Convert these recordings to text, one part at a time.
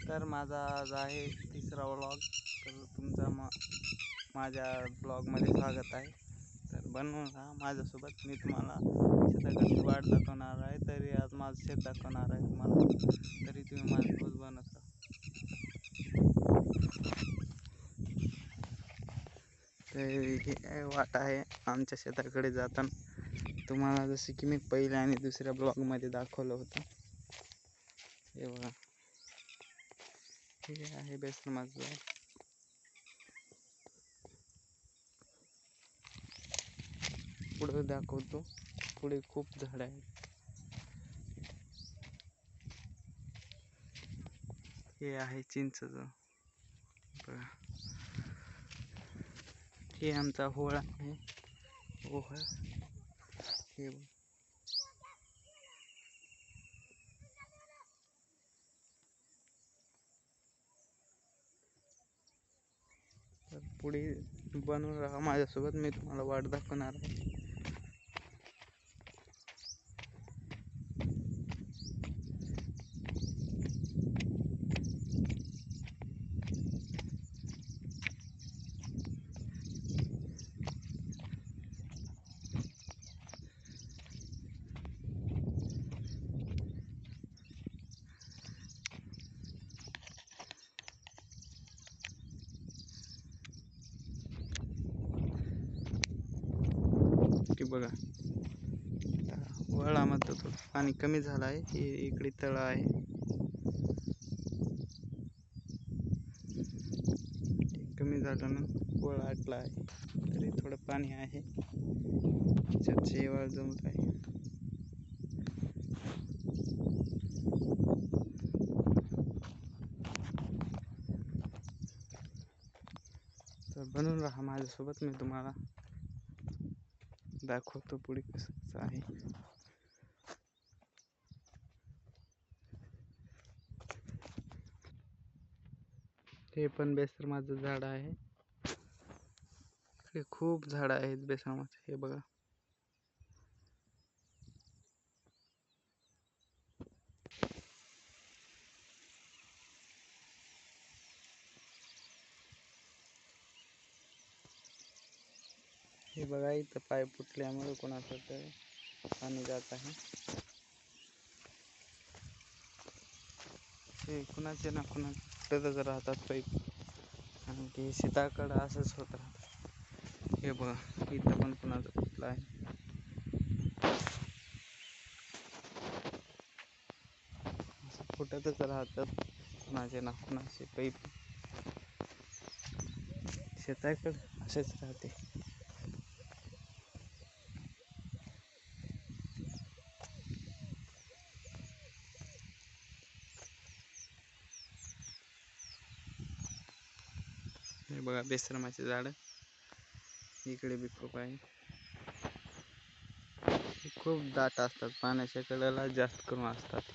तर माझा आज आहे तिसरा व्लॉग. तर तुमचा माझ्या ब्लॉगमध्ये स्वागत आहे. तर बनवून राहा माझ्यासोबत. मी तुम्हाला शेताकडची वाट दाखवणार आहे. तरी आज माझं शेत दाखवणार आहे तुम्हाला. तरी तुम्ही माझ्यासोबत बनत राहा. तर ही वाट आहे आमच्या शेताकडे जाताना. तुम्हाला जसे की मी पहिल्या आणि दुसऱ्या ब्लॉगमध्ये दाखवलं होतं. हे बघा, हे आहे बेसन माझं. पुढे दाखवतो. पुढे खूप झाड आहेत. हे आहे चिंचचं. बघा, हे आमचा होळा आहे. ओहळ हे तर पुढे बनवून राहा माझ्यासोबत. मी तुम्हाला वाट दाखवणार आहे. की बघा, वळामध्ये थोडं पाणी कमी झालं आहे. हे इकडे तळ आहे. कमी झाल्यानं वळ आटला आहे. तरी थोडं पाणी आहे. शेवाळ जमत आहे. तर बनवून राहा माझ्यासोबत. मी तुम्हाला दाखवतो पुढे कसं आहे. हे पण बेसरमाचं झाड आहे. हे खूप झाड आहेत बेसरमाचे. हे बघा, हे बघा, इथं पाईप फुटल्यामुळे कोणाचं तर पाणी जात आहे. हे कुणाचे ना कुणाकडे राहतात पाईप. आणि ते शेताकडं असंच होत राहतं. हे बघा, इथं पण कुणाचं फुटलं आहे. असं फुटतच राहतात कुणाचे ना कुणाचे पाईप. शेताकडे असेच राहते. हे बघा, बेसरमाचे झाड इकडे बी खूप आहे. खूप दाट असतात. पाण्याच्या कडेला जास्त करून असतात.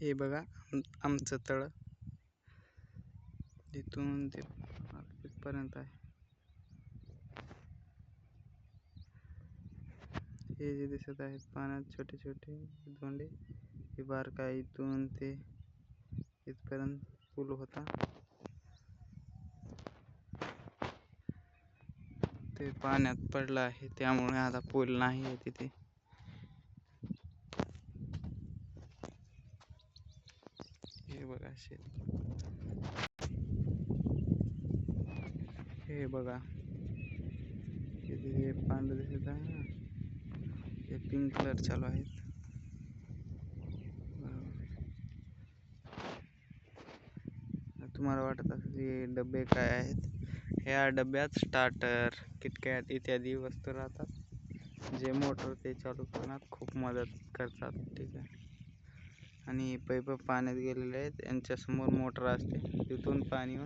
हे बघा, आमचं तळ इथून ते पर्यंत आहे. हे जे दिसत आहेत पाण्यात छोटे छोटे धोंडे, हे बारका इथून ते इथपर्यंत पूल होता. ते पाण्यात पडलं आहे, त्यामुळे आता पूल नाही आहे तिथे. हे बघा शेत. हे बघा, हे पांढरे दिसत आहे ना, हे पिंक कलर चालू आहेत. तुम्हाला वाटत असेल हे डबे काय आहेत. ह्या डब्यात स्टार्टर, किटकॅट इत्यादी वस्तू राहतात, जे मोटर ते चालू करण्यात खूप मदत करतात. ठीक आहे. आणि पाईप पाण्यात गेलेले आहेत. यांच्यासमोर मोटर असते, तिथून पाणी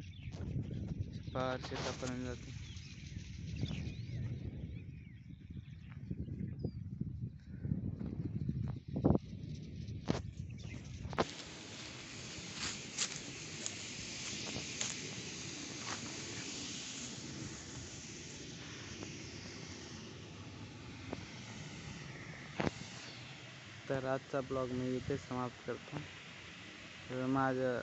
पार शेतापर्यंत जाते. तर आजचा ब्लॉग मी इथे समाप्त करतो. तर माझं